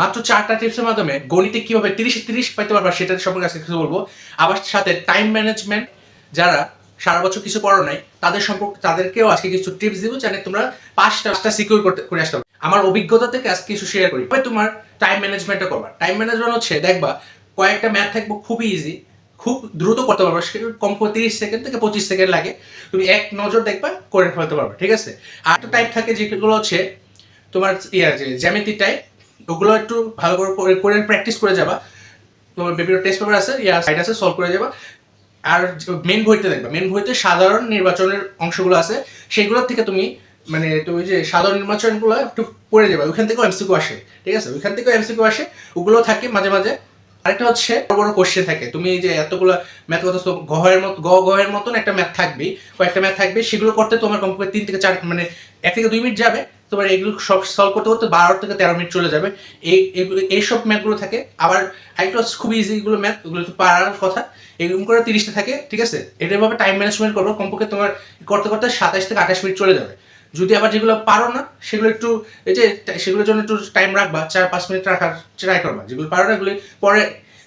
মাত্র 4টা টিপসের মাধ্যমে গণিতে কিভাবে 30 পাইতে পারবা সেটা সম্পর্কে আজকে কিছু বলবো। আবার সাথে টাইম ম্যানেজমেন্ট, যারা সারা বছর কিছু পড়ো নাই তাদের সম্পর্কে তাদেরকেও আজকে কিছু টিপস দিব, যাতে তোমরা 5টা সিকিউর করে আসতে পারো। আমার অভিজ্ঞতা থেকে আজকে কিছু শেয়ার করি। তোমার টাইম ম্যানেজমেন্টটা করবা। টাইম ম্যানেজমেন্ট হচ্ছে, দেখবা কয়েকটা ম্যাথ থাকবে খুবই ইজি, খুব দ্রুত করতে পারবা, কম করে 30 সেকেন্ড থেকে 25 সেকেন্ড লাগে, তুমি এক নজর দেখবা করে ফেলতে পারবে, ঠিক আছে। আর একটা টাইপ থাকে যেগুলো হচ্ছে তোমার যে জ্যামিতি টাইপ, ওগুলো একটু ভালো করে প্র্যাকটিস করে যাবা। তোমার বিভিন্ন টেস্ট পেপার আছে, সাইড আছে, সলভ করে যাবা। আর মেন বইতে দেখবা, মেন বইতে সাধারণ নির্বাচনের অংশগুলো আছে, সেগুলোর থেকে তুমি তুমি যে সাধারণ নির্বাচনগুলো একটু পড়ে যাবে, ওইখান থেকেও এমসিকিউ আসে, ঠিক আছে, ওইখান থেকেও এমসিকিউ আসে, ওগুলো থাকে মাঝে মাঝে। আরেকটা হচ্ছে বড় বড় কোশ্চেন থাকে, তুমি যে এতগুলো ম্যাথ কথা গহের মতন একটা ম্যাথ থাকবে, কয়েকটা ম্যাথ থাকবে, সেগুলো করতে তোমার কমপক্ষে 3 থেকে 4 1 থেকে 2 মিনিট যাবে। তোমার এগুলো সব সলভ করতে করতে 12 থেকে 13 মিনিট চলে যাবে। এইসব ম্যাথগুলো থাকে। আবার একটা খুব ইজি এগুলো ম্যাথ, ওগুলো তো পারার কথা, এরকম করে 30টা থাকে, ঠিক আছে। এটাভাবে টাইম ম্যানেজমেন্ট করবো, কমপক্ষে তোমার করতে করতে 27 থেকে 28 মিনিট চলে যাবে। যদি আবার যেগুলো পারো না সেগুলো একটু সেগুলোর জন্য একটু টাইম রাখবা, 4-5 মিনিট রাখার ট্রাই করবা। যেগুলো পারো না এগুলো পরে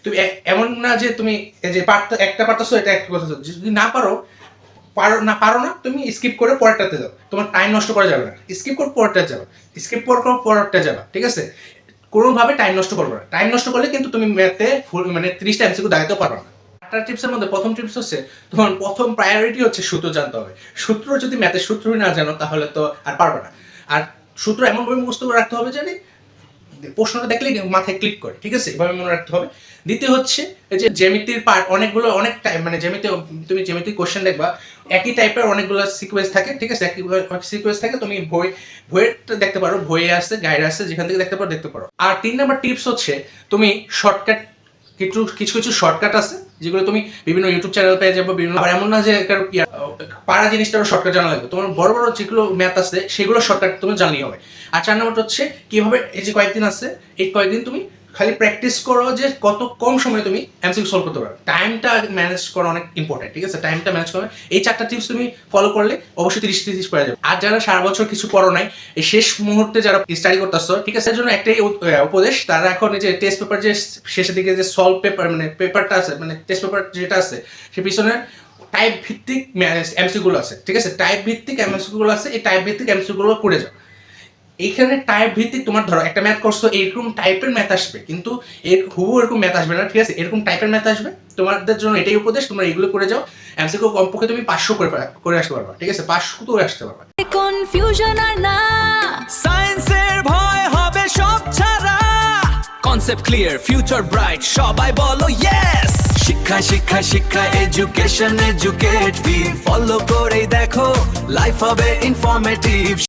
তুমি এমন না যে তুমি যে একটা পারতেছো এটা একটা কথা, যদি না পারো না তুমি স্কিপ করে পরেরটাতে যাও, তোমার টাইম নষ্ট করা যাবে না। স্কিপ করে পরেরটা যাবে, স্কিপ করে পরেরটা যাবা, ঠিক আছে। কোনোভাবে টাইম নষ্ট করবে না। টাইম নষ্ট করলে কিন্তু তুমি ম্যাথে 30টা এমসিকিউ দাঁড়াতেও পারবে না। 8টা টিপসের মধ্যে প্রথম টিপস হচ্ছে, তোমার প্রথম প্রায়োরিটি হচ্ছে সূত্র জানতে হবে। সূত্র যদি ম্যাথের সূত্রই না জানো তাহলে তো আর পারবে না। আর সূত্র এমনভাবে মুখস্থ করে রাখতে হবে যেন প্রশ্নটা দেখলেই মাথায় ক্লিক করে, ঠিক আছে, এভাবে মনে রাখতে হবে। দ্বিতীয় হচ্ছে এই যে জ্যামিতির পার্ট, অনেক টাইপ তুমি জ্যামিতি কোশ্চেন দেখবা, একই টাইপের অনেকগুলো সিকোয়েন্স থাকে, ঠিক আছে, একই সিকোয়েন্স থাকে। তুমি বইয়েরটা দেখতে পারো, বইয়ে আসছে, গাইড আসছে, যেখান থেকে দেখতে পারো। আর 3 নাম্বার টিপস হচ্ছে, তুমি শর্টকাট কিছু শর্টকাট আছে যেগুলো তুমি বিভিন্ন ইউটিউব চ্যানেল পেয়ে যাবো। আবার এমন না যে পারা জিনিসটারও শর্টকাট জানা লাগবে, তোমার বড় বড় যেগুলো ম্যাথ আছে সেগুলো শর্টকাট তুমি জানলেই হবে। আর 4 নম্বরটা হচ্ছে কিভাবে, এই যে কয়েকদিন আছে, এই কয়েকদিন তুমি খালি প্র্যাকটিস করো যে কত কম সময়ে তুমি এমসিকিউ সলভ করতে পারো। টাইমটা ম্যানেজ করা অনেক ইম্পর্টেন্ট, ঠিক আছে, টাইমটা ম্যানেজ করো। এই 4টা টিপস তুমি ফলো করলে অবশ্যই 30 পড়ে যাবে। আর যারা সারা বছর কিছু পড়ো নাই, এই শেষ মুহূর্তে যারা স্টাডি করতেছো, ঠিক আছে, এর জন্য একটাই উপদেশ, তারা এখন এই যে টেস্ট পেপার যে শেষের দিকে যে সলভ পেপার পেপারটা আছে, টেস্ট পেপার যেটা আছে, সে পিছনে টাইপ ভিত্তিক এমসিকিউগুলো আছে, ঠিক আছে, টাইপ ভিত্তিক এমসিকিউগুলো আছে, এই টাইপ ভিত্তিক এমসিকিউগুলো করে যাও। এইখানে টাইপ ভিত্তিক তোমার ধরো একটা ম্যাথ করছো, এরকম টাইপের ম্যাথ আসবে, কিন্তু এরকম ম্যাথ আসবে না, ঠিক আছে, এরকম টাইপের ম্যাথ আসবে। তোমাদের জন্য এটাই উপদেশ, তোমরা এগুলো করে যাও। এমসিকিউ কমপক্ষে তুমি 500 করে আসতে পারবা, ঠিক আছে, 500 করে আসতে পারবা। কনফিউশন আর না, সায়েন্সের ভয় হবে সব ছাড়া, কনসেপ্ট ক্লিয়ার, ফিউচার ব্রাইট, সবাই বলো ইয়েস। শিক্ষা এডুকেশন এডুকেট, ফলো করে দেখো, লাইফ হবে ইনফরমেটিভ।